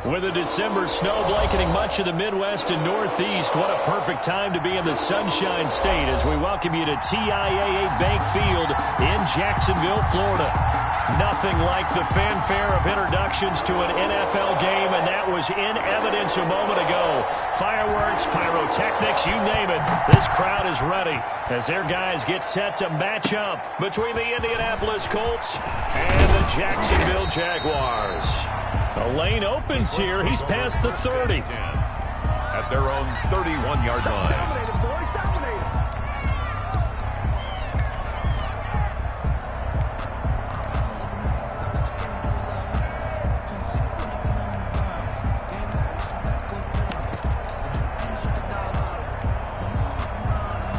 With a December snow blanketing much of the Midwest and Northeast, what a perfect time to be in the Sunshine State as we welcome you to TIAA Bank Field in Jacksonville, Florida. Nothing like the fanfare of introductions to an NFL game, and that was in evidence a moment ago. Fireworks, pyrotechnics, you name it. This crowd is ready as their guys get set to match up between the Indianapolis Colts and the Jacksonville Jaguars. A lane opens here. He's past the 30. At their own 31-yard line.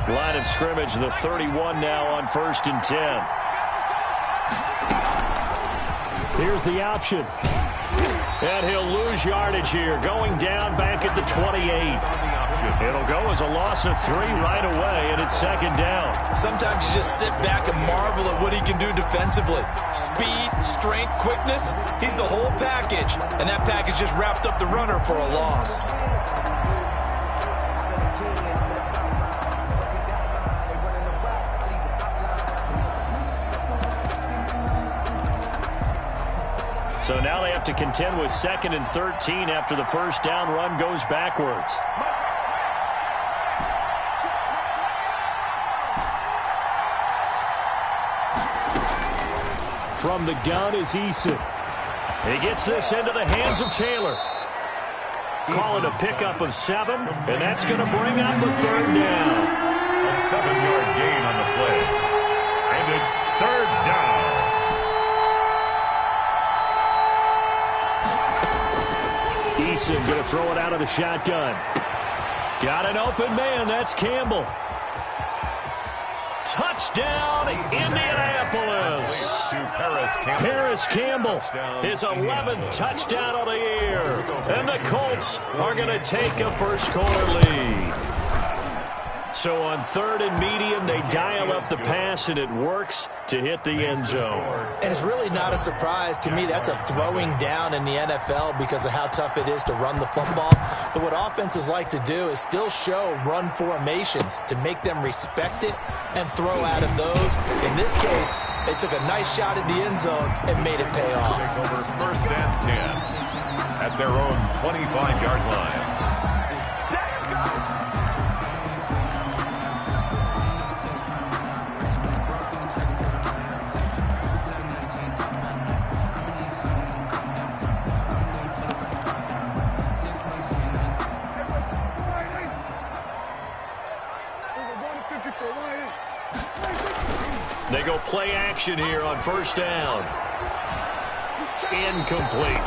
Line of scrimmage, the 31 now on 1st and 10. Here's the option. And he'll lose yardage here, going down back at the 28. It'll go as a loss of 3 right away, and it's 2nd down. Sometimes you just sit back and marvel at what he can do defensively. Speed, strength, quickness, he's the whole package. And that package just wrapped up the runner for a loss. So now they have to contend with 2nd and 13 after the first down run goes backwards. From the gun is Eason. He gets this into the hands of Taylor. Call it a pickup of 7, and that's going to bring up a 3rd down. A 7-yard gain on the play. And it's 3rd down. Eason going to throw it out of the shotgun. Got an open man. That's Campbell. Touchdown, Indianapolis. Paris Campbell, his 11th touchdown of the year. And the Colts are going to take a first-quarter lead. So on 3rd and medium, they dial up the pass, and it works to hit the end zone. And it's really not a surprise to me. That's a throwing down in the NFL because of how tough it is to run the football. But what offenses like to do is still show run formations to make them respect it and throw out of those. In this case, they took a nice shot at the end zone and made it pay off. Take over 1st and 10 at their own 25-yard line. They go play action here on 1st down. Incomplete.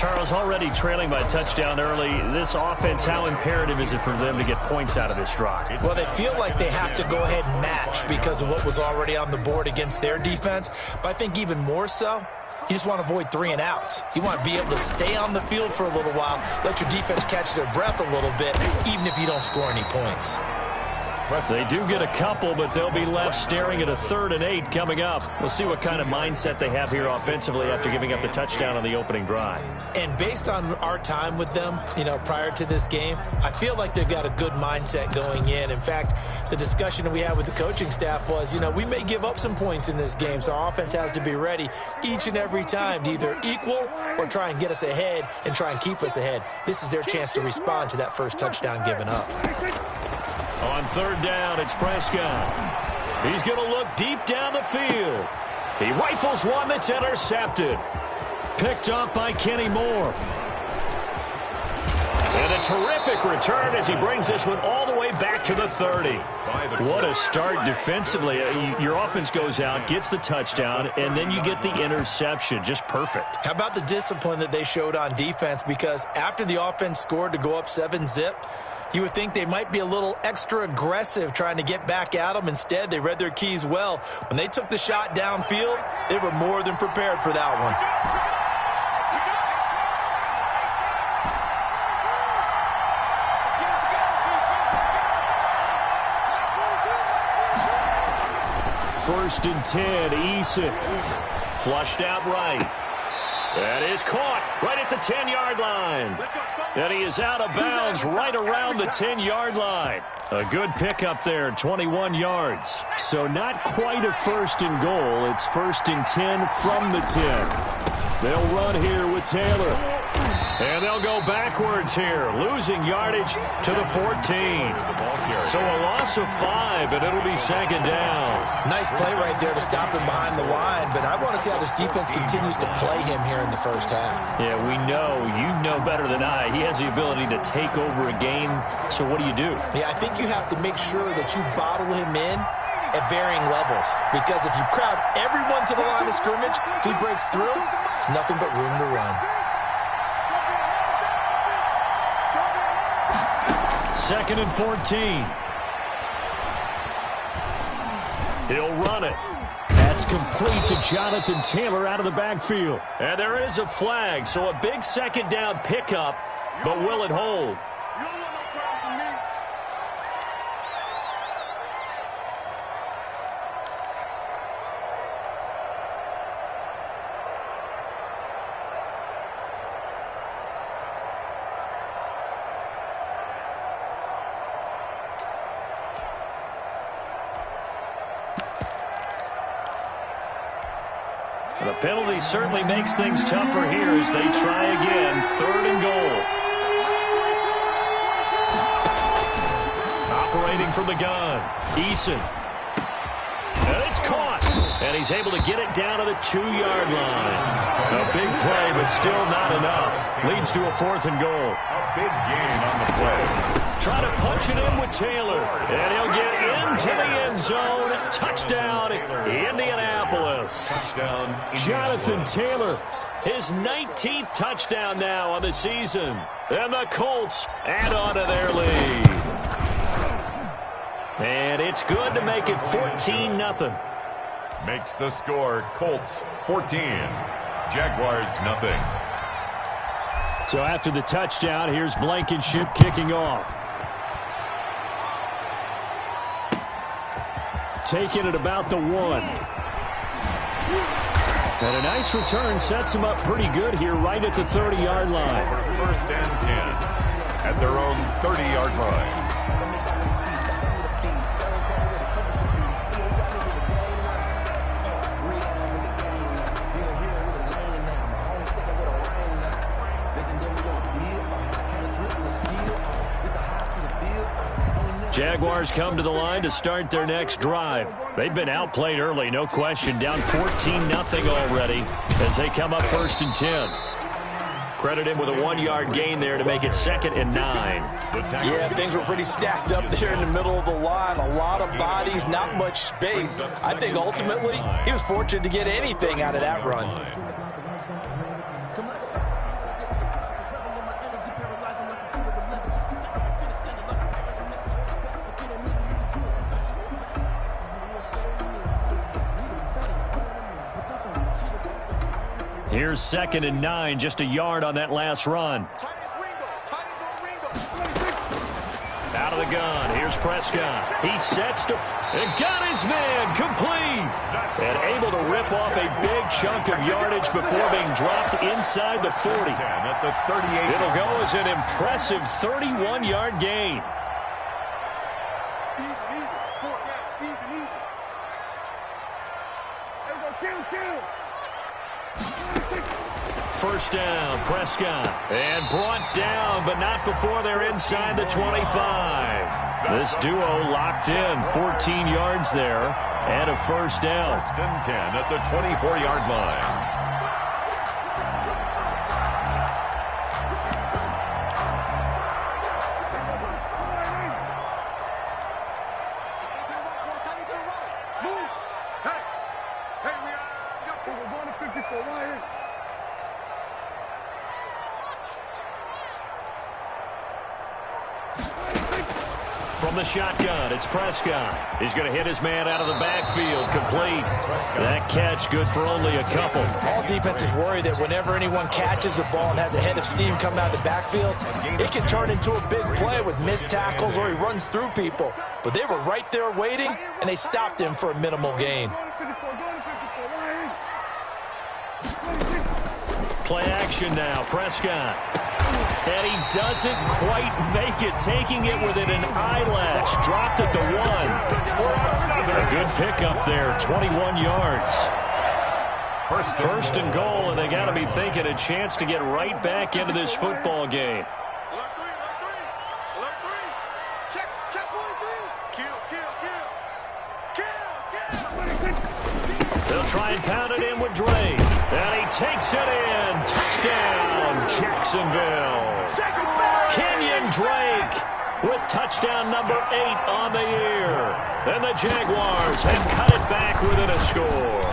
Charles, already trailing by a touchdown early. This offense, how imperative is it for them to get points out of this drive? Well, they feel like they have to go ahead and match because of what was already on the board against their defense. But I think even more so, you just want to avoid 3 and outs. You want to be able to stay on the field for a little while, let your defense catch their breath a little bit, even if you don't score any points. They do get a couple, but they'll be left staring at a 3rd and 8 coming up. We'll see what kind of mindset they have here offensively after giving up the touchdown on the opening drive. And based on our time with them, prior to this game, I feel like they've got a good mindset going in. In fact, the discussion that we had with the coaching staff was, we may give up some points in this game, so our offense has to be ready each and every time to either equal or try and get us ahead and try and keep us ahead. This is their chance to respond to that first touchdown given up. On 3rd down, it's Prescott. He's going to look deep down the field. He rifles one that's intercepted. Picked up by Kenny Moore. And a terrific return as he brings this one all the way back to the 30. What a start defensively. Your offense goes out, gets the touchdown, and then you get the interception. Just perfect. How about the discipline that they showed on defense? Because after the offense scored to go up 7-zip, you would think they might be a little extra aggressive trying to get back at them. Instead, they read their keys well. When they took the shot downfield, they were more than prepared for that one. First and 10, Eason. Flushed out right. That is caught right at the 10-yard line. And he is out of bounds right around the 10-yard line. A good pickup there, 21 yards. So not quite a first and goal. It's first and 10 from the 10. They'll run here with Taylor. And they'll go backwards here, losing yardage to the 14. So a loss of 5, and it'll be second down. Nice play right there to stop him behind the line, but I want to see how this defense continues to play him here in the first half. Yeah, we know. You know better than I. He has the ability to take over a game, so what do you do? Yeah, I think you have to make sure that you bottle him in at varying levels, because if you crowd everyone to the line of scrimmage, if he breaks through, there's nothing but room to run. Second and 14. He'll run it. That's complete to Jonathan Taylor out of the backfield. And there is a flag, so a big second down pickup, but will it hold? The penalty certainly makes things tougher here as they try again. Third and goal. Operating from the gun. Eason. And it's caught. And he's able to get it down to the 2-yard line. A big play, but still not enough. Leads to a fourth and goal. A big gain on the play. Try to punch it in with Taylor. And he'll get into the end zone. Touchdown, Indianapolis. Touchdown, Jonathan Taylor, his 19th touchdown now on the season. And the Colts add on to their lead. And it's good to make it 14-0. Makes the score Colts 14. Jaguars nothing. So after the touchdown, here's Blankenship kicking off. Taking it about the 1. And a nice return sets them up pretty good here right at the 30-yard line. First and 10 at their own 30-yard line. Jaguars come to the line to start their next drive. They've been outplayed early, no question. Down 14-0 already as they come up first and 10. Credit him with a 1-yard gain there to make it second and 9. Yeah, things were pretty stacked up there in the middle of the line. A lot of bodies, not much space. I think ultimately he was fortunate to get anything out of that run. Here's second and 9, just a yard on that last run. Out of the gun, here's Prescott. He sets to and got his man complete. And able to rip off a big chunk of yardage before being dropped inside the 40. At the 38. It'll go as an impressive 31-yard gain. First down, Prescott. And brought down, but not before they're inside the 25. This duo locked in, 14 yards there, and a first down. First and 10 at the 24-yard line. From the shotgun, it's Prescott. He's going to hit his man out of the backfield, complete. That catch good for only a couple. All defenses worry that whenever anyone catches the ball and has a head of steam coming out of the backfield, it can turn into a big play with missed tackles or he runs through people. But they were right there waiting, and they stopped him for a minimal gain. Play action now. Prescott. And he doesn't quite make it, taking it within an eyelash. Dropped at the 1. A good pickup there, 21 yards. First and goal, and they got to be thinking a chance to get right back into this football game. They'll try and pound it in with Drake. And he takes it in. Touchdown, Jacksonville. Kenyon Drake with touchdown number 8 on the year. And the Jaguars have cut it back within a score.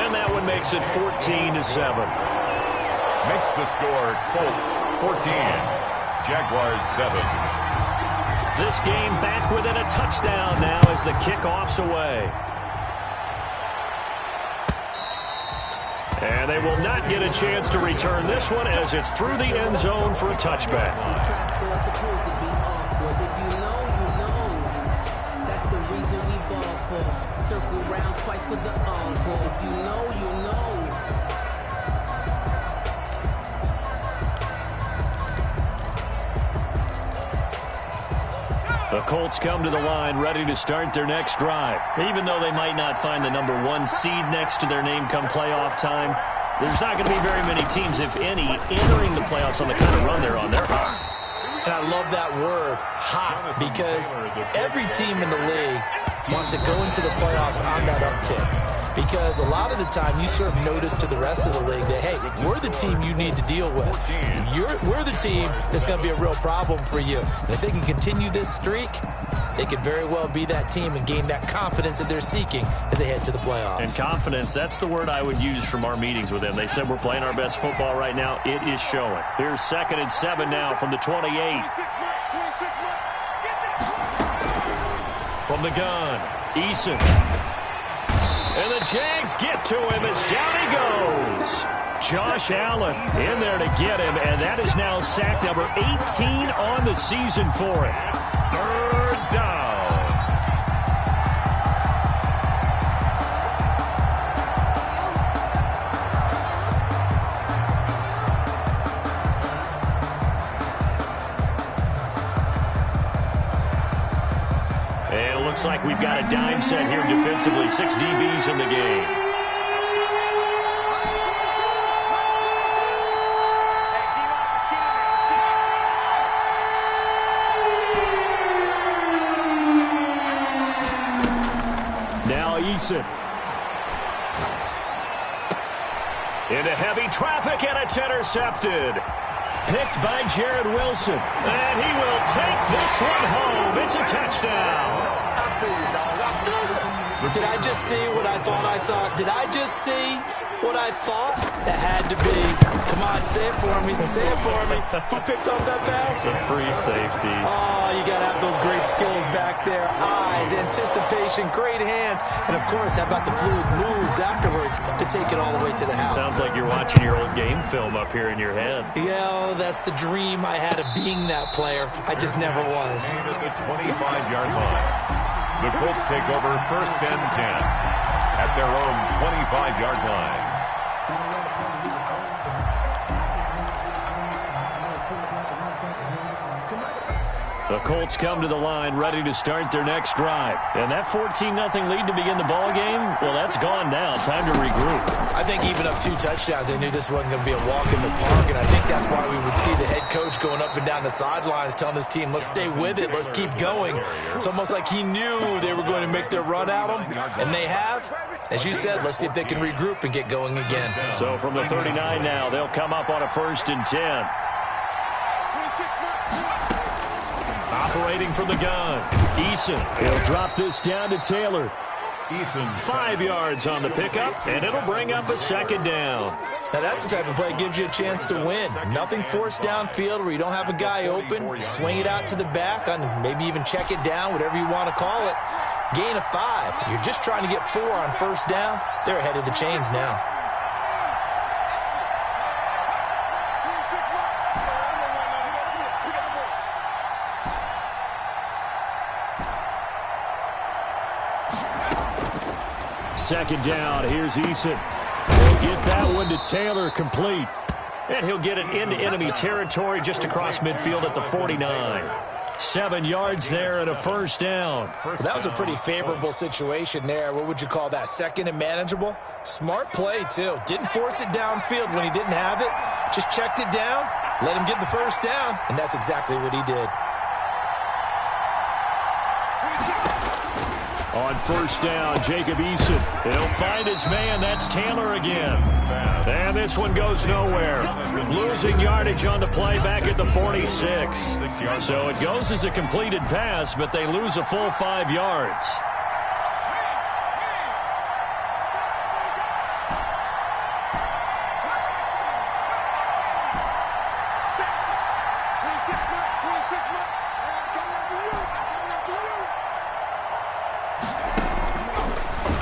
And that one makes it 14-7. Makes the score Colts 14, Jaguars 7. This game back within a touchdown now as the kickoff's away. And they will not get a chance to return this one as it's through the end zone for a touchback. That's the reason we ball for. Circle round twice for the encore. If you know, you know. The Colts come to the line ready to start their next drive. Even though they might not find the number 1 seed next to their name come playoff time, there's not going to be very many teams, if any, entering the playoffs on the kind of run they're on. They're hot. And I love that word, hot, because every team in the league wants to go into the playoffs on that uptick. Because a lot of the time you serve notice to the rest of the league that, hey, we're the team you need to deal with. We're the team that's going to be a real problem for you. And if they can continue this streak, they could very well be that team and gain that confidence that they're seeking as they head to the playoffs. And confidence, that's the word I would use from our meetings with them. They said we're playing our best football right now. It is showing. Here's 2nd and 7 now from the 28. From the gun, Eason. And the Jags get to him as down he goes. Josh Allen in there to get him, and that is now sack number 18 on the season for him. 3rd down. And it looks like we've got a dime set here defensively. 6 DBs in the game. Now Eason. Into heavy traffic, and it's intercepted. Picked by Jared Wilson. And he will take this one home. It's a touchdown. Did I just see what I thought I saw? Did I just see what I thought? That had to be. Come on, say it for me. Say it for me. Who picked up that pass? The free safety. Oh, you got to have those great skills back there. Eyes, anticipation, great hands. And, of course, how about the fluid moves afterwards to take it all the way to the house? Sounds like you're watching your old game film up here in your head. Yeah, that's the dream I had of being that player. I just never was. At the 25-yard line. The Colts take over 1st and 10 at their own 25-yard line. The Colts come to the line ready to start their next drive. And that 14-0 lead to begin the ball game, well, that's gone now. Time to regroup. I think even up 2 touchdowns, they knew this wasn't going to be a walk in the park, and I think that's why we would see the head coach going up and down the sidelines telling his team, let's stay with it, let's keep going. It's almost like he knew they were going to make their run at him, and they have. As you said, let's see if they can regroup and get going again. So from the 39 now, they'll come up on a 1st and 10. Operating from the gun, Eason. He'll drop this down to Taylor. Eason 5 yards on the pickup, and it'll bring up a 2nd down. Now, that's the type of play that gives you a chance to win. Nothing forced downfield where you don't have a guy open. Swing it out to the back, maybe even check it down, whatever you want to call it. Gain of 5. You're just trying to get 4 on 1st down. They're ahead of the chains now. Second down, here's Eason. We'll get that one to Taylor, complete. And he'll get it into enemy territory just across midfield at the 49. 7 yards there and a first down. Well, that was a pretty favorable situation there. What would you call that? Second and manageable? Smart play, too. Didn't force it downfield when he didn't have it. Just checked it down, let him get the first down, and that's exactly what he did. On first down, Jacob Eason. He'll find his man. That's Taylor again. And this one goes nowhere. Losing yardage on the play back at the 46. So it goes as a completed pass, but they lose a full 5 yards.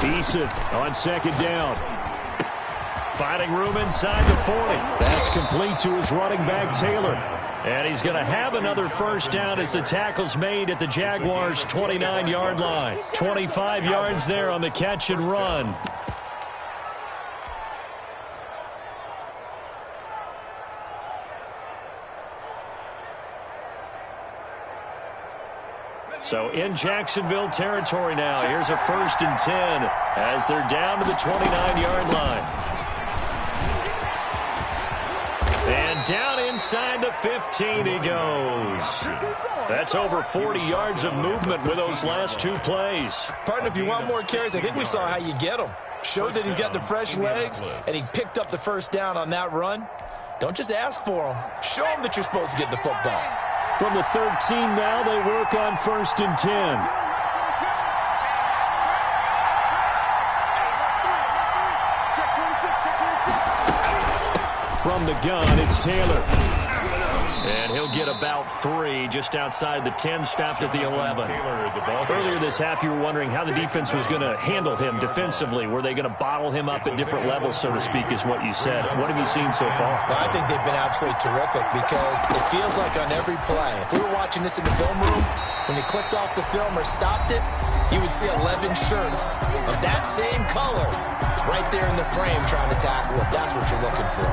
Eason on second down. Finding room inside the 40. That's complete to his running back, Taylor. And he's going to have another first down as the tackle's made at the Jaguars' 29-yard line. 25 yards there on the catch and run. So in Jacksonville territory now. Here's a 1st and 10 as they're down to the 29-yard line. And down inside the 15 he goes. That's over 40 yards of movement with those last 2 plays. Partner, if you want more carries, I think we saw how you get them. Showed that he's got the fresh legs, and he picked up the first down on that run. Don't just ask for them. Show them that you're supposed to get the football. From the 13 now, they work on 1st and 10. From the gun, it's Taylor. And he'll get about 3 just outside the 10, stopped at the 11. Earlier this half, you were wondering how the defense was going to handle him defensively. Were they going to bottle him up at different levels, so to speak, is what you said. What have you seen so far? Well, I think they've been absolutely terrific because it feels like on every play, if we were watching this in the film room, when he clicked off the film or stopped it, you would see 11 shirts of that same color right there in the frame trying to tackle it. That's what you're looking for.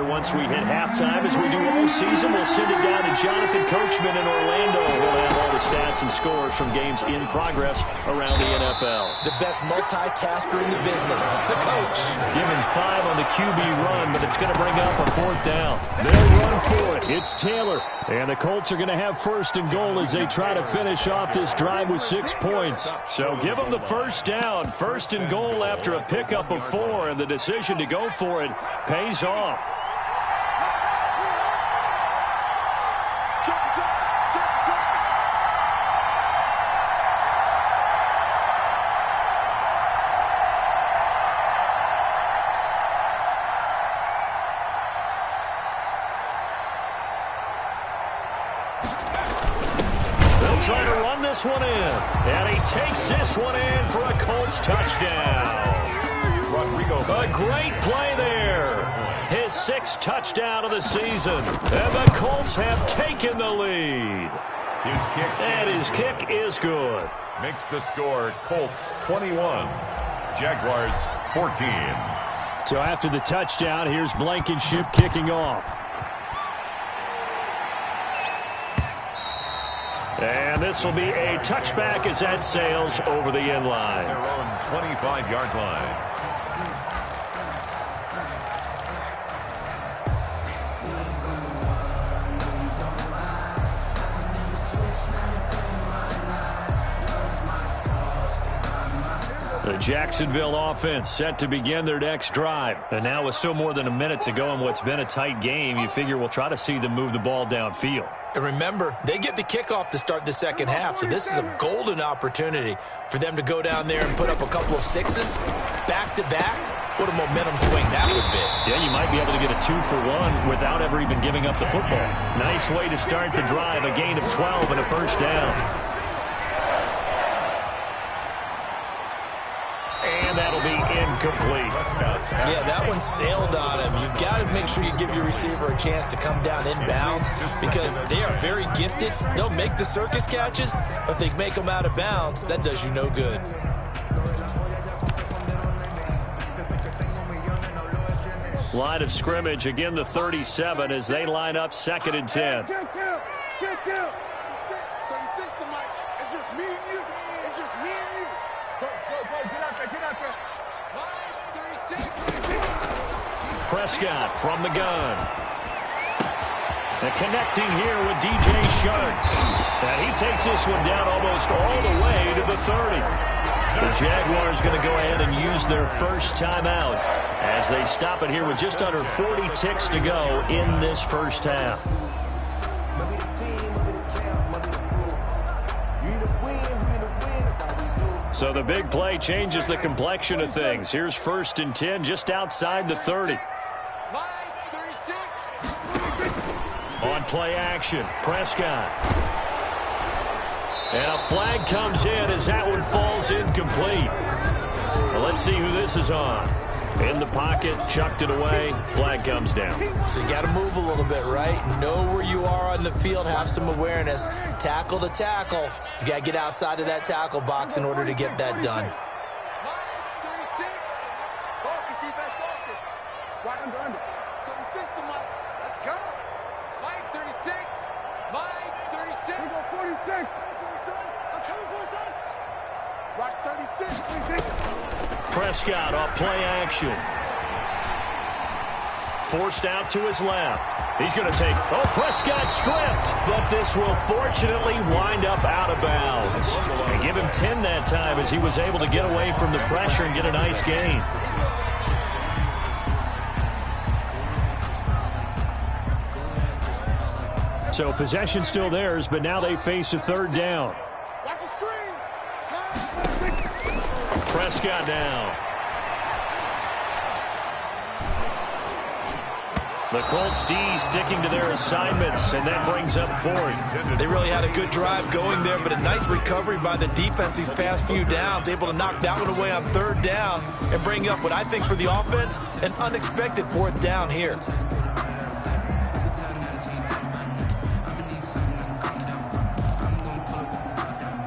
Once we hit halftime, as we do all season, we'll send it down to Jonathan Coachman in Orlando. We'll have all the stats and scores from games in progress around the NFL. The best multitasker in the business, the coach. Given 5 on the QB run, but it's going to bring up a 4th down. They'll run for it. It's Taylor. And the Colts are going to have 1st and goal as they try to finish off this drive with 6 points. So give them the first down. 1st and goal after a pickup of 4, and the decision to go for it pays off. Trying to run this one in, and he takes this one in for a Colts touchdown. A great play there. His 6th touchdown of the season, and the Colts have taken the lead. His kick is good. Makes the score Colts 21, Jaguars 14. So after the touchdown, here's Blankenship kicking off. And this will be a touchback as that sails over the end line. Their own 25-yard line. The Jacksonville offense set to begin their next drive. And now with still more than a minute to go in what's been a tight game, you figure we'll try to see them move the ball downfield. And remember, they get the kickoff to start the second half, so this is a golden opportunity for them to go down there and put up a couple of 6s back-to-back. What a momentum swing that would be. Yeah, you might be able to get a 2-for-1 without ever even giving up the football. Nice way to start the drive, a gain of 12 and a first down. incomplete. Yeah, that one sailed on him. You've got to make sure you give your receiver a chance to come down inbounds because they are very gifted. They'll make the circus catches, but if they make them out of bounds, that does you no good. Line of scrimmage, again the 37 as they line up 2nd and 10. Kill. 36 to Mike. It's just me and you. It's just me and you. Go. Get out there. Line 36. Prescott from the gun. And connecting here with DJ Shark. And he takes this one down almost all the way to the 30. The Jaguars going to go ahead and use their first timeout as they stop it here with just under 40 ticks to go in this first half. So the big play changes the complexion of things. Here's 1st and 10 just outside the 30. On play action, Prescott. And a flag comes in as that one falls incomplete. Well, let's see who this is on. In the pocket, chucked it away, flag comes down. So you got to move a little bit, right? Know where you are on the field, have some awareness. Tackle to tackle. You got to get outside of that tackle box in order to get that done. Watch under. 36 to Mike. Let's go. Mike 36. Mike 36. We go 46. I'm coming for you, son. Watch 36. Prescott off play action. Forced out to his left. He's going to take, Prescott stripped. But this will fortunately wind up out of bounds. And give him 10 that time as he was able to get away from the pressure and get a nice gain. So possession still theirs, but now they face a 3rd down. Watch the screen. Prescott down. The Colts D sticking to their assignments, and that brings up 4th. They really had a good drive going there, but a nice recovery by the defense these past few downs, able to knock that one away on 3rd down and bring up what I think for the offense, an unexpected 4th down here.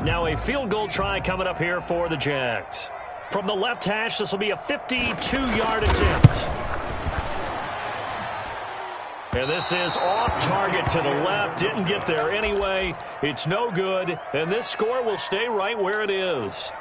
Now a field goal try coming up here for the Jags. From the left hash, this will be a 52-yard attempt. And this is off target to the left. Didn't get there anyway. It's no good. And this score will stay right where it is.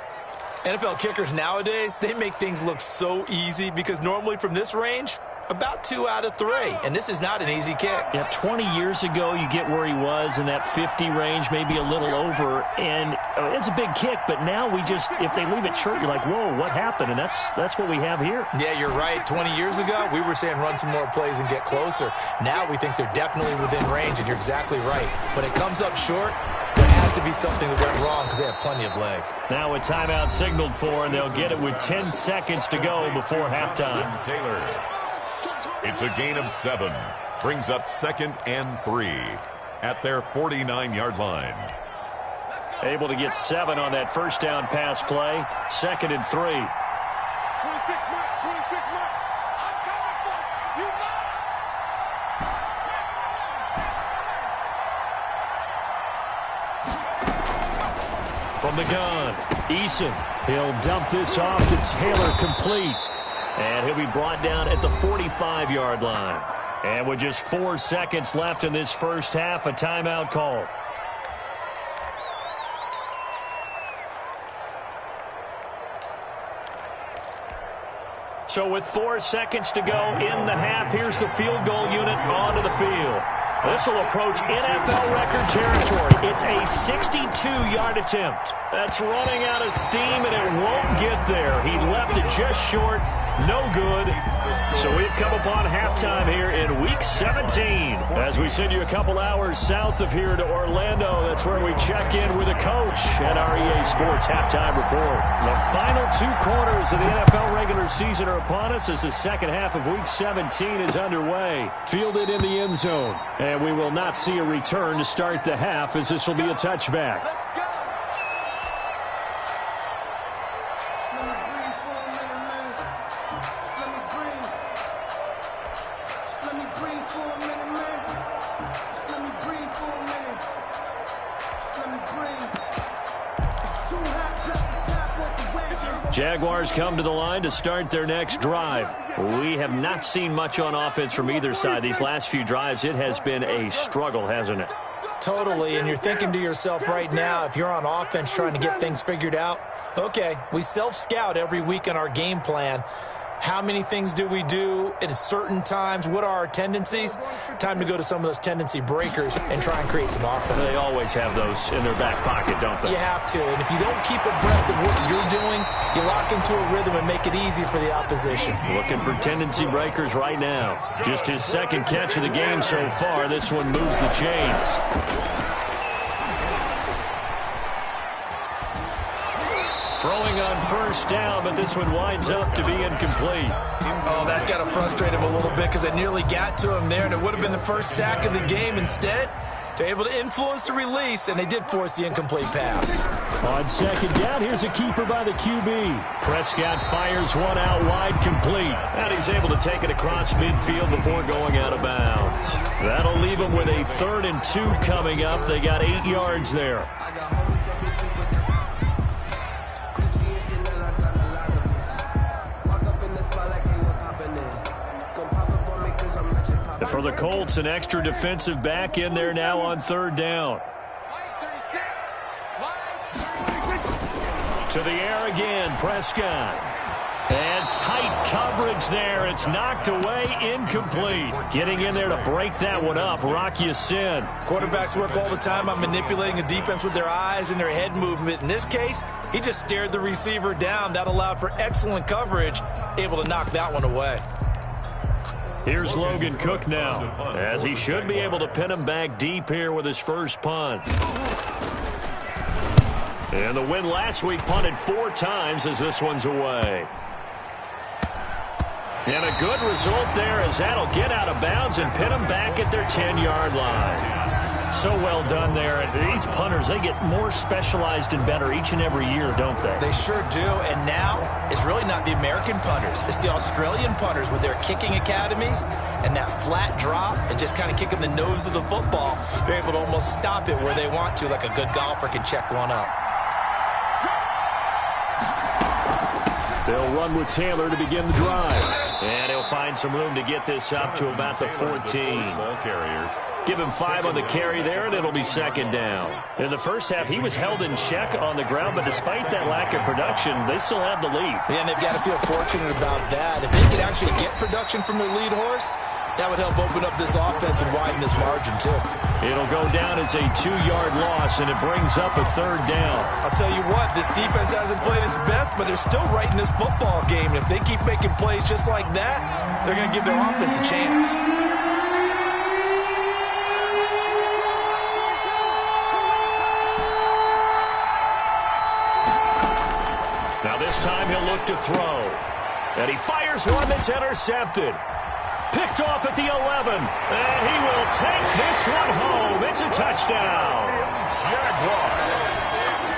NFL kickers nowadays, they make things look so easy because normally from this range, about 2 out of 3. And this is not an easy kick. Yeah, 20 years ago, you get where he was in that 50 range, maybe a little over. And it's a big kick, but now we just, if they leave it short, you're like, whoa, what happened? And that's what we have here. Yeah, you're right. 20 years ago, we were saying run some more plays and get closer. Now we think they're definitely within range, and you're exactly right. When it comes up short, there has to be something that went wrong because they have plenty of leg. Now a timeout signaled for, and they'll get it with 10 seconds to go before halftime. Taylor. It's a gain of 7. Brings up 2nd and 3 at their 49-yard line. Able to get 7 on that first down pass play. 2nd and 3. 26 Mike. 26 Mike. I'm coming for you. From the gun, Eason. He'll dump this off to Taylor, complete. And he'll be brought down at the 45-yard line. And with just 4 seconds left in this first half, a timeout call. So with 4 seconds to go in the half, here's the field goal unit onto the field. This will approach NFL record territory. It's a 62-yard attempt. That's running out of steam, and it won't get there. He left it just short. No good. So we've come upon halftime here in Week 17. As we send you a couple hours south of here to Orlando, that's where we check in with a coach at our EA Sports Halftime Report. The final 2 quarters of the NFL regular season are upon us as the second half of Week 17 is underway. Fielded in the end zone. And we will not see a return to start the half as this will be a touchback. Jaguars come to the line to start their next drive. We have not seen much on offense from either side. These last few drives, it has been a struggle, hasn't it? Totally, and you're thinking to yourself right now, if you're on offense trying to get things figured out, okay, we self-scout every week on our game plan. How many things do we do at certain times? What are our tendencies? Time to go to some of those tendency breakers and try and create some offense. They always have those in their back pocket, don't they? You have to, and if you don't keep abreast of what you're doing, you lock into a rhythm and make it easy for the opposition. Looking for tendency breakers right now. Just his second catch of the game so far. This one moves the chains. Throwing on first down, but this one winds up to be incomplete. Oh, that's got to frustrate him a little bit because they nearly got to him there, and it would have been the first sack of the game. Instead, they're able to influence the release, and they did force the incomplete pass. On second down, here's a keeper by the QB. Prescott fires one out wide, complete. And he's able to take it across midfield before going out of bounds. That'll leave him with a 3rd and 2 coming up. They got 8 yards there. For the Colts, an extra defensive back in there now on 3rd down. To the air again, Prescott. And tight coverage there. It's knocked away, incomplete. Getting in there to break that one up, Rock Ya-Sin. Quarterbacks work all the time on manipulating a defense with their eyes and their head movement. In this case, he just stared the receiver down. That allowed for excellent coverage, able to knock that one away. Here's Logan Cook now, as he should be able to pin him back deep here with his first punt. And the win last week punted 4 times as this one's away. And a good result there as that'll get out of bounds and pin them back at their 10-yard line. So well done there. And these punters, they get more specialized and better each and every year, don't they? They sure do. And now it's really not the American punters. It's the Australian punters with their kicking academies and that flat drop and just kind of kicking the nose of the football. They're able to almost stop it where they want to, like a good golfer can check one up. They'll run with Taylor to begin the drive. And he'll find some room to get this up to about the 14. Ball carrier. Give him 5 on the carry there, and it'll be 2nd down. In the first half, he was held in check on the ground, but despite that lack of production, they still have the lead. Yeah, and they've got to feel fortunate about that. If they could actually get production from their lead horse, that would help open up this offense and widen this margin, too. It'll go down as a 2-yard loss, and it brings up a 3rd down. I'll tell you what, this defense hasn't played its best, but they're still right in this football game. And if they keep making plays just like that, they're going to give their offense a chance. Now this time he'll look to throw. And he fires one that's intercepted. Picked off at the 11. And he will take this one home. It's a touchdown.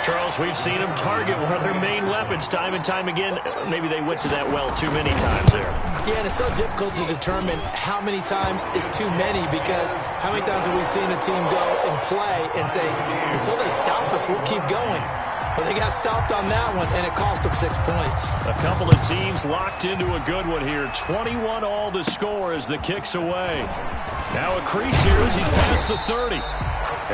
Charles, we've seen them target one of their main weapons time and time again. Maybe they went to that well too many times there. Yeah, and it's so difficult to determine how many times is too many because how many times have we seen a team go and play and say, until they stop us, we'll keep going. But they got stopped on that one, and it cost them 6 points. A couple of teams locked into a good one here. 21 all the score as the kick's away. Now a crease here as he's past the 30.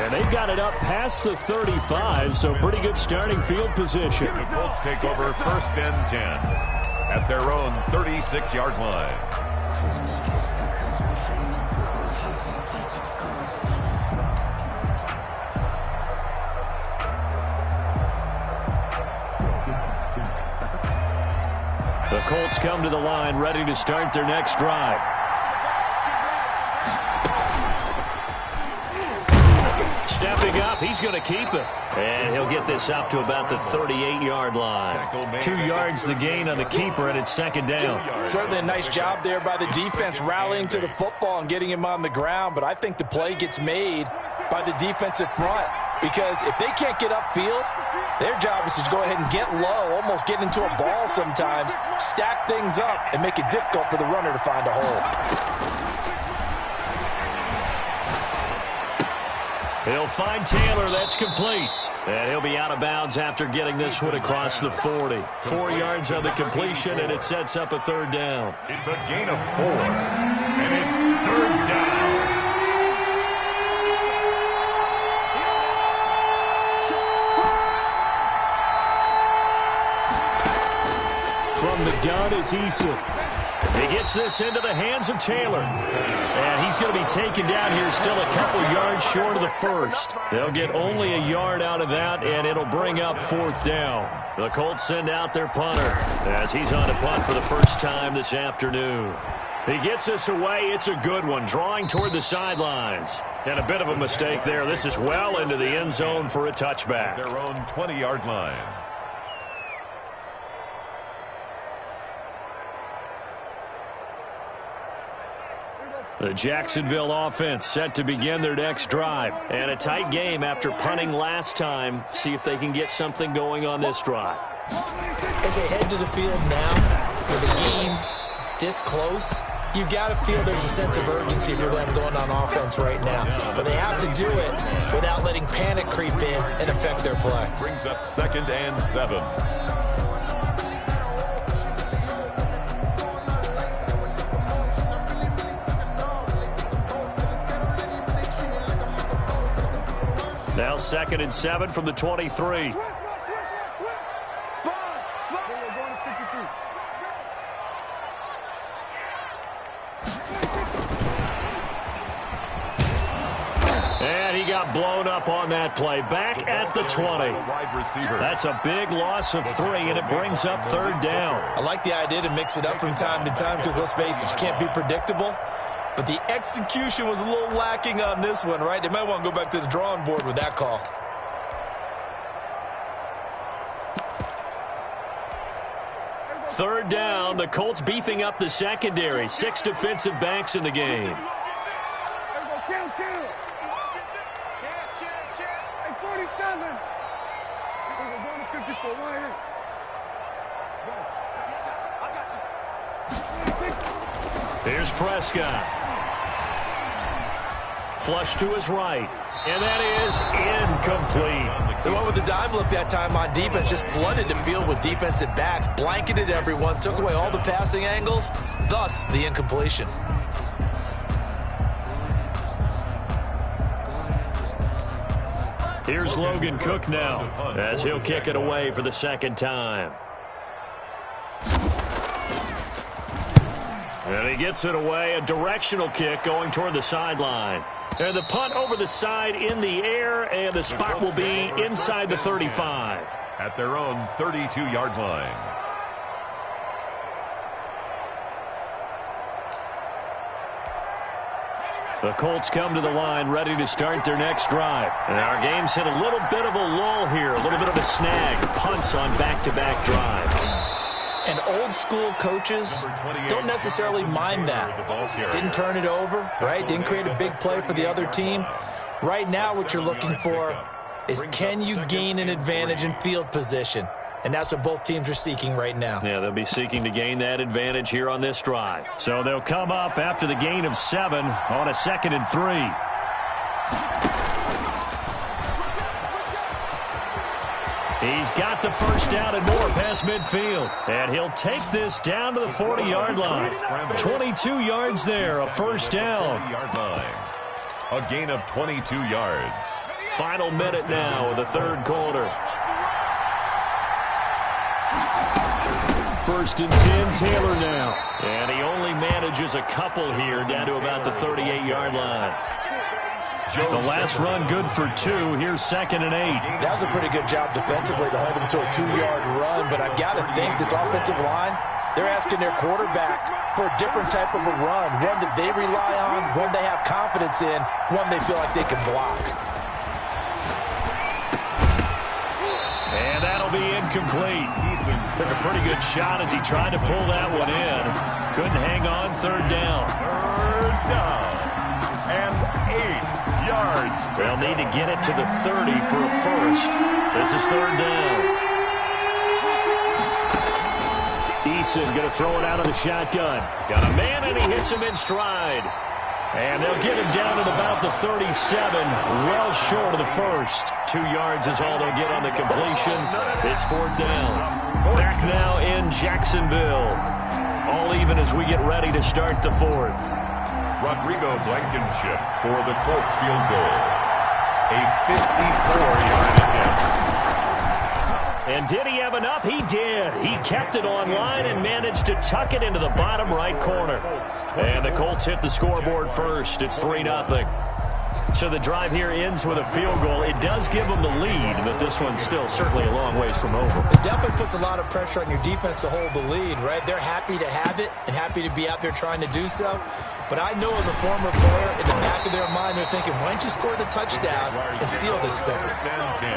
And they've got it up past the 35, so pretty good starting field position. The Colts take over 1st and 10 at their own 36-yard line. The Colts come to the line ready to start their next drive. Stepping up, he's going to keep it. And he'll get this up to about the 38-yard line. 2 yards the gain on the keeper, and it's 2nd down. Certainly a nice job there by the defense rallying to the football and getting him on the ground, but I think the play gets made by the defensive front because if they can't get upfield, their job is to go ahead and get low, almost get into a ball sometimes, stack things up, and make it difficult for the runner to find a hole. He'll find Taylor. That's complete. And he'll be out of bounds after getting this one across the 40. 4 yards on the completion, and it sets up a third down. It's a gain of 4, and it's third down. From the gun is Eason. He gets this into the hands of Taylor. And he's going to be taken down here still a couple yards short of the first. They'll get only a yard out of that, and it'll bring up 4th down. The Colts send out their punter as he's on to punt for the first time this afternoon. He gets this away. It's a good one, drawing toward the sidelines. And a bit of a mistake there. This is well into the end zone for a touchback. Their own 20-yard line. The Jacksonville offense set to begin their next drive. And a tight game after punting last time. See if they can get something going on this drive. As they head to the field now, with the game this close, you've got to feel there's a sense of urgency for them going on offense right now. But they have to do it without letting panic creep in and affect their play. Brings up 2nd and 7. Now 2nd and 7 from the 23. And he got blown up on that play. Back at the 20. That's a big loss of 3, and it brings up 3rd down. I like the idea to mix it up from time to time because, let's face it, you can't be predictable. But the execution was a little lacking on this one, right? They might want to go back to the drawing board with that call. Third down, the Colts beefing up the secondary. 6 defensive backs in the game. Here's Prescott. Flush to his right. And that is incomplete. The one with the dime look that time on defense just flooded the field with defensive backs, blanketed everyone, took away all the passing angles, thus the incompletion. Here's Logan Cook now as he'll kick it away for the 2nd time. And he gets it away, a directional kick going toward the sideline. And the punt over the side in the air, and the spot will be inside the 35. At their own 32-yard line. The Colts come to the line ready to start their next drive. And our game's hit a little bit of a lull here, a little bit of a snag. Punts on back-to-back drives. And old-school coaches don't necessarily mind that. Didn't turn it over, right? Didn't create a big play for the other team. Right now what you're looking for is, can you gain an advantage in field position? And that's what both teams are seeking right now. Yeah, they'll be seeking to gain that advantage here on this drive. So they'll come up after the gain of 7 on a 2nd and 3. He's got the first down and more past midfield. And he'll take this down to the 40-yard line. 22 yards there, a first down. A gain of 22 yards. Final minute now of the 3rd quarter. 1st and 10, Taylor now. And he only manages a couple here down to about the 38-yard line. The last run good for 2. Here's 2nd and 8. That was a pretty good job defensively to hold him to a 2-yard run. But I've got to think this offensive line, they're asking their quarterback for a different type of a run. One that they rely on, one they have confidence in, one they feel like they can block. And that'll be incomplete. Took a pretty good shot as he tried to pull that one in. Couldn't hang on. 3rd down. 3rd down. And 8 yards. They'll need to get it to the 30 for a first. This is 3rd down. Eason going to throw it out of the shotgun. Got a man, and he hits him in stride. And they'll get him down at about the 37, well short of the first. 2 yards is all they'll get on the completion. It's 4th down. Back now in Jacksonville. All even as we get ready to start the 4th. Rodrigo Blankenship for the Colts field goal. A 54-yard attempt. And did he have enough? He did. He kept it online and managed to tuck it into the bottom right corner. And the Colts hit the scoreboard first. It's 3-0. So the drive here ends with a field goal. It does give them the lead, but this one's still certainly a long ways from over. It definitely puts a lot of pressure on your defense to hold the lead, right? They're happy to have it and happy to be out there trying to do so. But I know as a former player, in the back of their mind, they're thinking, why don't you score the touchdown and seal this thing? 1st and 10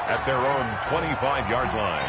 at their own 25-yard line.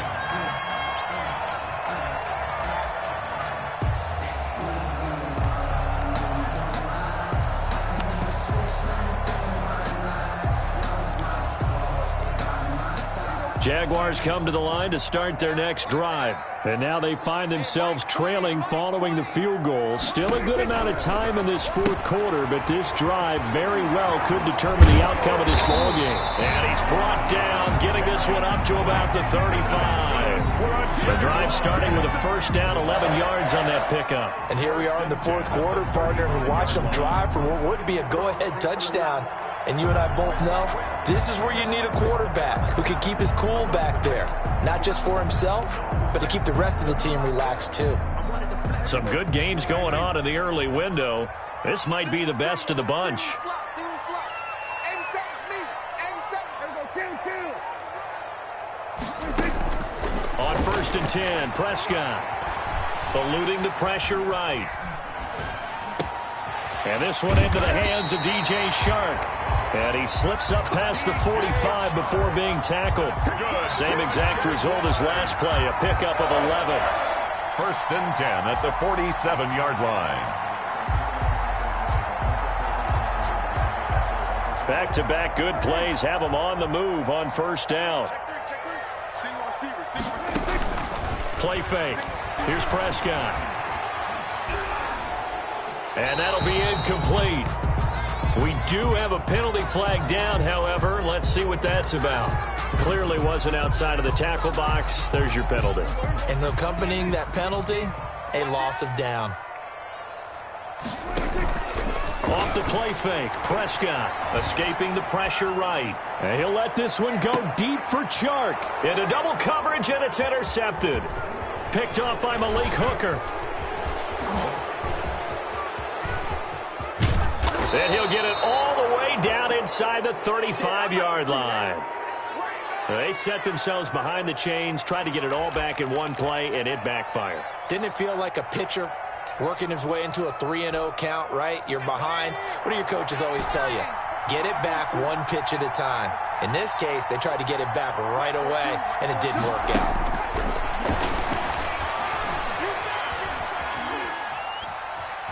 Jaguars come to the line to start their next drive. And now they find themselves trailing following the field goal. Still a good amount of time in this 4th quarter, but this drive very well could determine the outcome of this ballgame. And he's brought down, getting this one up to about the 35. The drive starting with a 1st down, 11 yards on that pickup. And here we are in the 4th quarter, partner, and we watch them drive for what would be a go-ahead touchdown. And you and I both know this is where you need a quarterback who can keep his cool back there. Not just for himself, but to keep the rest of the team relaxed too. Some good games going on in the early window. This might be the best of the bunch. On 1st and 10, Prescott eluding the pressure right. And this one into the hands of DJ Chark. And he slips up past the 45 before being tackled. Same exact result as last play, a pickup of 11. 1st and 10 at the 47-yard line. Back-to-back good plays have them on the move on 1st down. Play fake. Here's Prescott. And that'll be incomplete. We do have a penalty flag down, however. Let's see what that's about. Clearly wasn't outside of the tackle box. There's your penalty. And accompanying that penalty, a loss of down. Off the play fake, Prescott escaping the pressure right. And he'll let this one go deep for Chark. Into double coverage, and it's intercepted. Picked off by Malik Hooker. And he'll get it all the way down inside the 35-yard line. They set themselves behind the chains, tried to get it all back in one play, and it backfired. Didn't it feel like a pitcher working his way into a 3-0 count, right? You're behind. What do your coaches always tell you? Get it back one pitch at a time. In this case, they tried to get it back right away, and it didn't work out.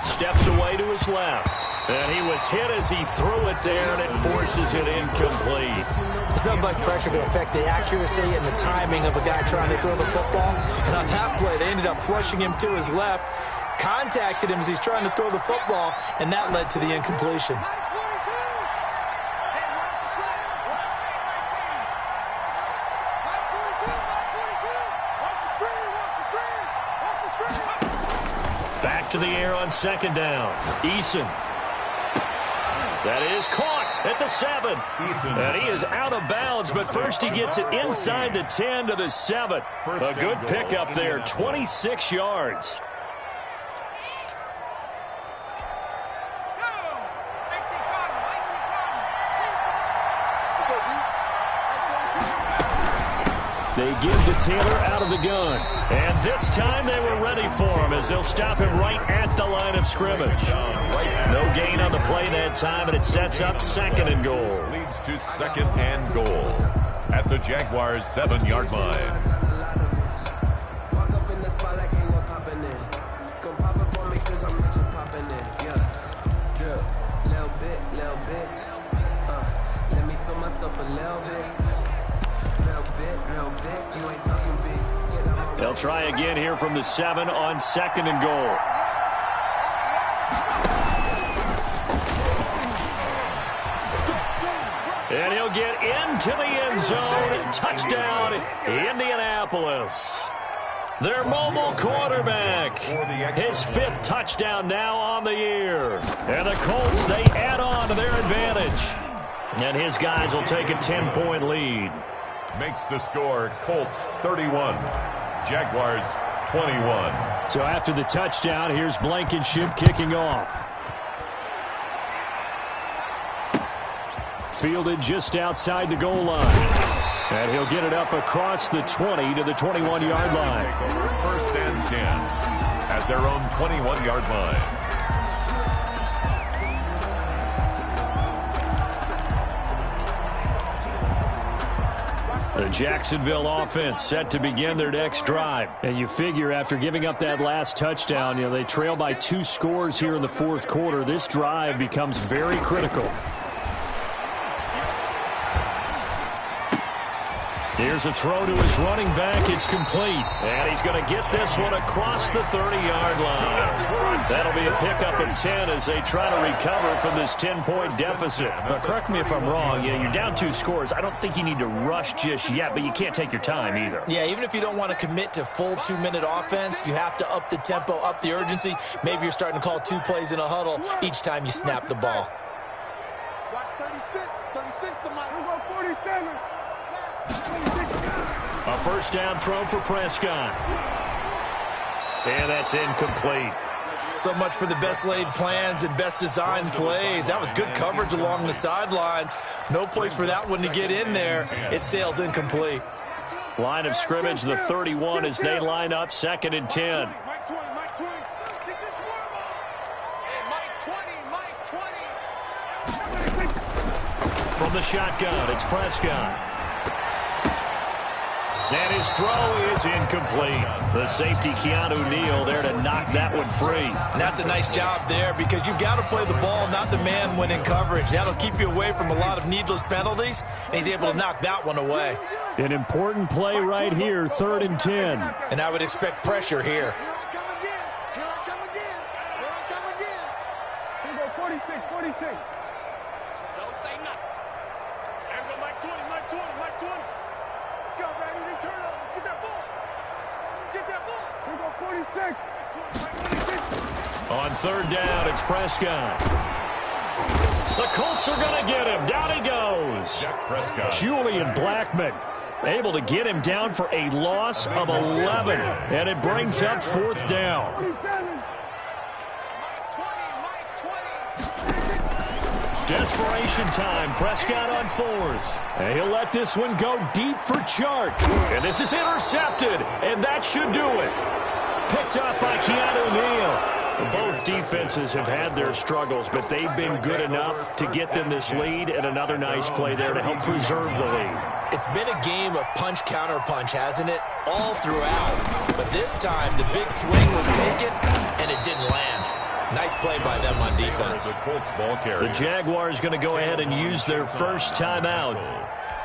Steps away to his left. And he was hit as he threw it there, and it forces it incomplete. It's nothing like pressure to affect the accuracy and the timing of a guy trying to throw the football. And on that play, they ended up flushing him to his left, contacted him as he's trying to throw the football, and that led to the incompletion. Back to the air on 2nd down. Eason. That is caught at the 7. And he is out of bounds, but first he gets it inside the 10 to the 7. A good pickup there, 26 yards. They give to Taylor out of the gun. And this time they were ready for him as they'll stop him right at the line of scrimmage. No gain on the play that time, and it sets up 2nd and goal. Leads to 2nd and goal at the Jaguars' 7-yard line. Let me feel myself a little bit. They'll try again here from the 7 on 2nd and goal. And he'll get into the end zone. Touchdown, Indianapolis. Their mobile quarterback. His 5th touchdown now on the year. And the Colts, they add on to their advantage. And his guys will take a 10-point lead. Makes the score Colts 31, Jaguars 21. So after the touchdown, here's Blankenship kicking off. Fielded just outside the goal line. And he'll get it up across the 20 to the 21-yard line. First and 10 at their own 21-yard line. The Jacksonville offense set to begin their next drive. And you figure after giving up that last touchdown, they trail by 2 scores here in the 4th quarter. This drive becomes very critical. Here's a throw to his running back. It's complete. And he's going to get this one across the 30-yard line. That'll be a pickup of 10 as they try to recover from this 10-point deficit. But correct me if I'm wrong. You're down 2 scores. I don't think you need to rush just yet, but you can't take your time either. Yeah, even if you don't want to commit to full 2-minute offense, you have to up the tempo, up the urgency. Maybe you're starting to call 2 plays in a huddle each time you snap the ball. Watch 36 to Mike. We go 47. A first down throw for Prescott. And that's incomplete. So much for the best laid plans and best designed plays. That was good coverage along the sidelines. No place for that one to get in there. It sails incomplete. Line of scrimmage, the 31 as they line up, 2nd and 10. Mike 20. Get this warm up. Hey, Mike 20. From the shotgun, it's Prescott. And his throw is incomplete. The safety, Keanu Neal, there to knock that one free. And that's a nice job there because you've got to play the ball, not the man when in coverage. That'll keep you away from a lot of needless penalties, and he's able to knock that one away. An important play right here, 3rd and 10. And I would expect pressure here. Here I come again. Here go 46. Don't say nothing. There go Mike 20. Let's go, baby. They turn over. Get that ball. Here go 46. On 3rd down, it's Prescott. The Colts are going to get him. Down he goes. Dak Prescott. Julian Blackmon able to get him down for a loss of 11. And it brings up 4th down. 47. Desperation time. Prescott on 4th. And he'll let this one go deep for Chark. And this is intercepted. And that should do it. Picked off by Keanu Neal. Both defenses have had their struggles, but they've been good enough to get them this lead, and another nice play there to help preserve the lead. It's been a game of punch-counter-punch, hasn't it? All throughout. But this time, the big swing was taken, and it didn't land. Nice play by them on defense. The Jaguars going to go ahead and use their first timeout.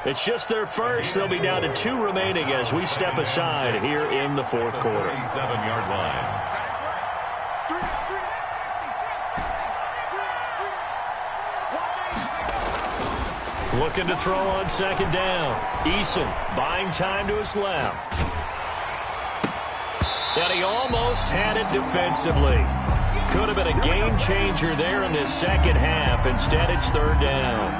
It's just their first. They'll be down to 2 remaining as we step aside here in the 4th quarter. 37-yard line. Looking to throw on 2nd down. Eason buying time to his left. And he almost had it defensively. Could have been a game changer there in this 2nd half. Instead, it's 3rd down.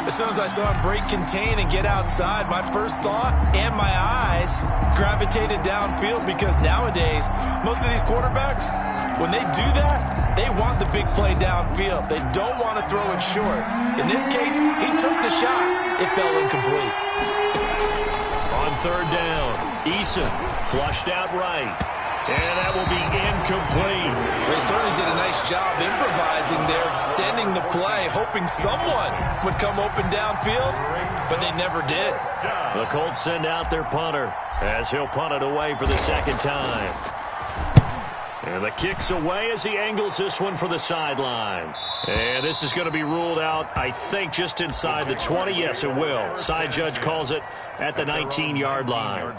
As soon as I saw him break contain and get outside, my first thought and my eyes gravitated downfield because nowadays, most of these quarterbacks, when they do that, they want the big play downfield. They don't want to throw it short. In this case, he took the shot. It fell incomplete. On 3rd down, Eason flushed out right. And that will be incomplete. They certainly did a nice job improvising there, extending the play, hoping someone would come open downfield, but they never did. The Colts send out their punter as he'll punt it away for the 2nd time. And the kick's away as he angles this one for the sideline. And this is going to be ruled out, I think, just inside the 20. Yes, it will. Side judge calls it at the 19-yard line.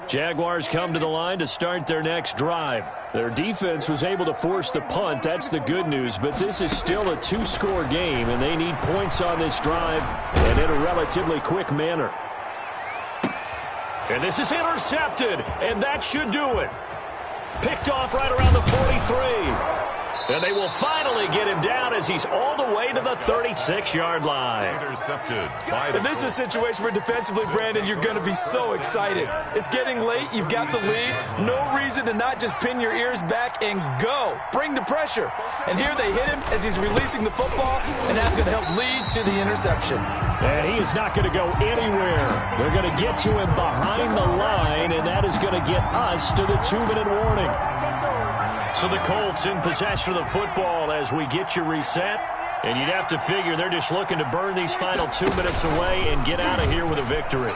Jaguars come to the line to start their next drive. Their defense was able to force the punt. That's the good news. But this is still a two-score game, and they need points on this drive and in a relatively quick manner. And this is intercepted, and that should do it. Picked off right around the 43. And they will finally get him down as he's all the way to the 36-yard line. Intercepted. And this is a situation where defensively, Brandon, you're going to be so excited. It's getting late. You've got the lead. No reason to not just pin your ears back and go. Bring the pressure. And here they hit him as he's releasing the football, and that's going to help lead to the interception. And he is not going to go anywhere. They're going to get to him behind the line, and that is going to get us to the 2-minute warning. So the Colts in possession of the football as we get you reset. And you'd have to figure they're just looking to burn these final 2 minutes away and get out of here with a victory.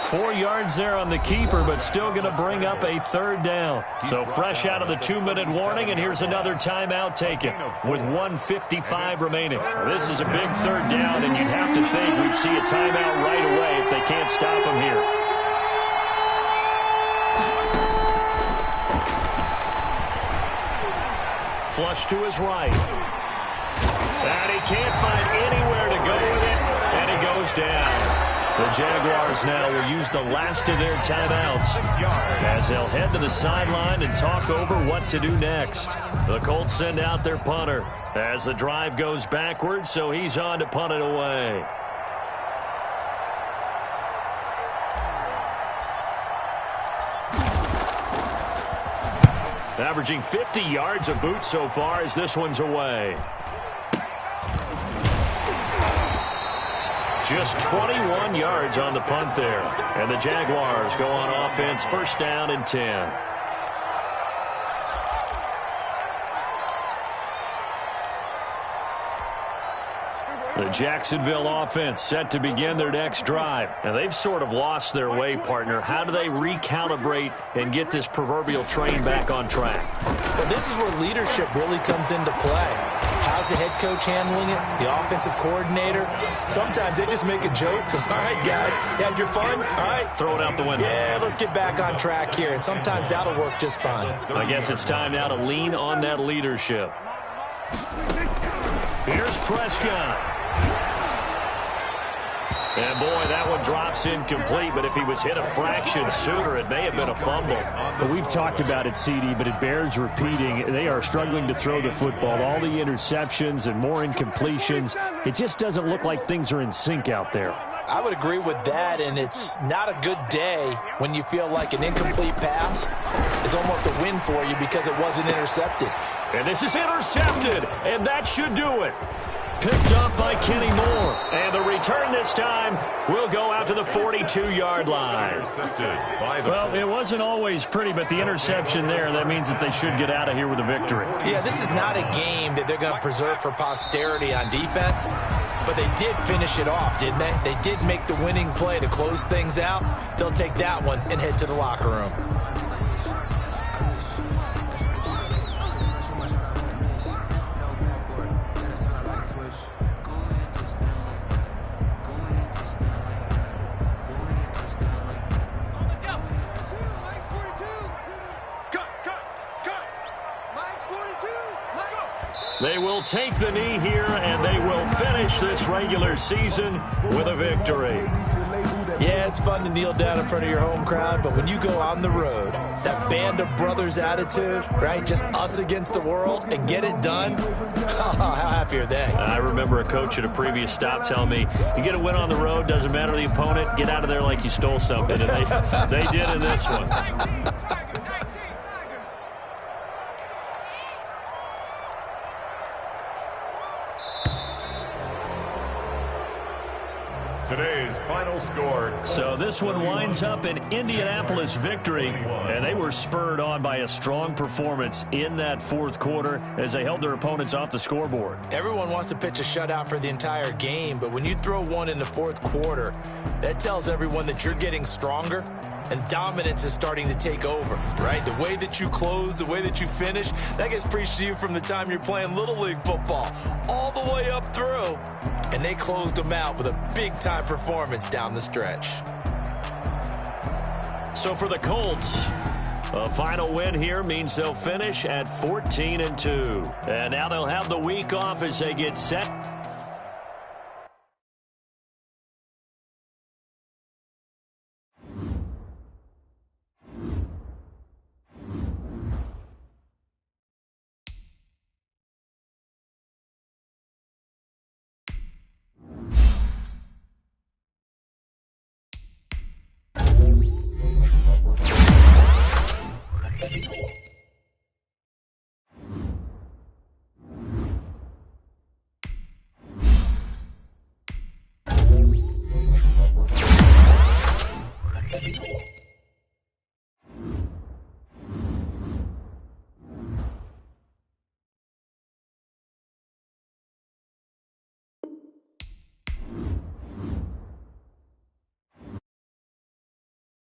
4 yards there on the keeper, but still going to bring up a third down. So fresh out of the 2-minute warning, and here's another timeout taken with 1:55 remaining. This is a big third down, and you'd have to think we'd see a timeout right away if they can't stop him here. Flush to his right. And he can't find anywhere to go with it, and he goes down. The Jaguars now will use the last of their timeouts as they'll head to the sideline and talk over what to do next. The Colts send out their punter as the drive goes backwards, so he's on to punt it away. Averaging 50 yards a boot so far as this one's away. Just 21 yards on the punt there. And the Jaguars go on offense, first down and 10. The Jacksonville offense set to begin their next drive. And they've sort of lost their way, partner. How do they recalibrate and get this proverbial train back on track? Well, this is where leadership really comes into play. How's the head coach handling it? The offensive coordinator? Sometimes they just make a joke. All right, guys, you had your fun? All right. Throw it out the window. Yeah, let's get back on track here. And sometimes that'll work just fine. I guess it's time now to lean on that leadership. Here's Prescott. And, boy, that one drops incomplete, but if he was hit a fraction sooner, it may have been a fumble. Well, we've talked about it, CD, but it bears repeating. They are struggling to throw the football. All the interceptions and more incompletions. It just doesn't look like things are in sync out there. I would agree with that, and it's not a good day when you feel like an incomplete pass is almost a win for you because it wasn't intercepted. And this is intercepted, and that should do it. Picked up by Kenny Moore. And the return this time will go out to the 42-yard line. Well, it wasn't always pretty, but the interception there, that means that they should get out of here with a victory. Yeah, this is not a game that they're going to preserve for posterity on defense, but they did finish it off, didn't they? They did make the winning play to close things out. They'll take that one and head to the locker room. They will take the knee here, and they will finish this regular season with a victory. Yeah, it's fun to kneel down in front of your home crowd, but when you go on the road, that band of brothers attitude, right, just us against the world, and get it done, how happy are they? I remember a coach at a previous stop telling me, you get a win on the road, doesn't matter the opponent, get out of there like you stole something, and they did in this one. Today's final score. So this one winds up an Indianapolis victory, and they were spurred on by a strong performance in that fourth quarter as they held their opponents off the scoreboard. Everyone wants to pitch a shutout for the entire game, but when you throw one in the fourth quarter, that tells everyone that you're getting stronger and dominance is starting to take over, right? The way that you close, the way that you finish, that gets preached to you from the time you're playing Little League football all the way up through. And they closed them out with a big-time performance down the stretch. So for the Colts, a final win here means they'll finish at 14-2. And now they'll have the week off as they get set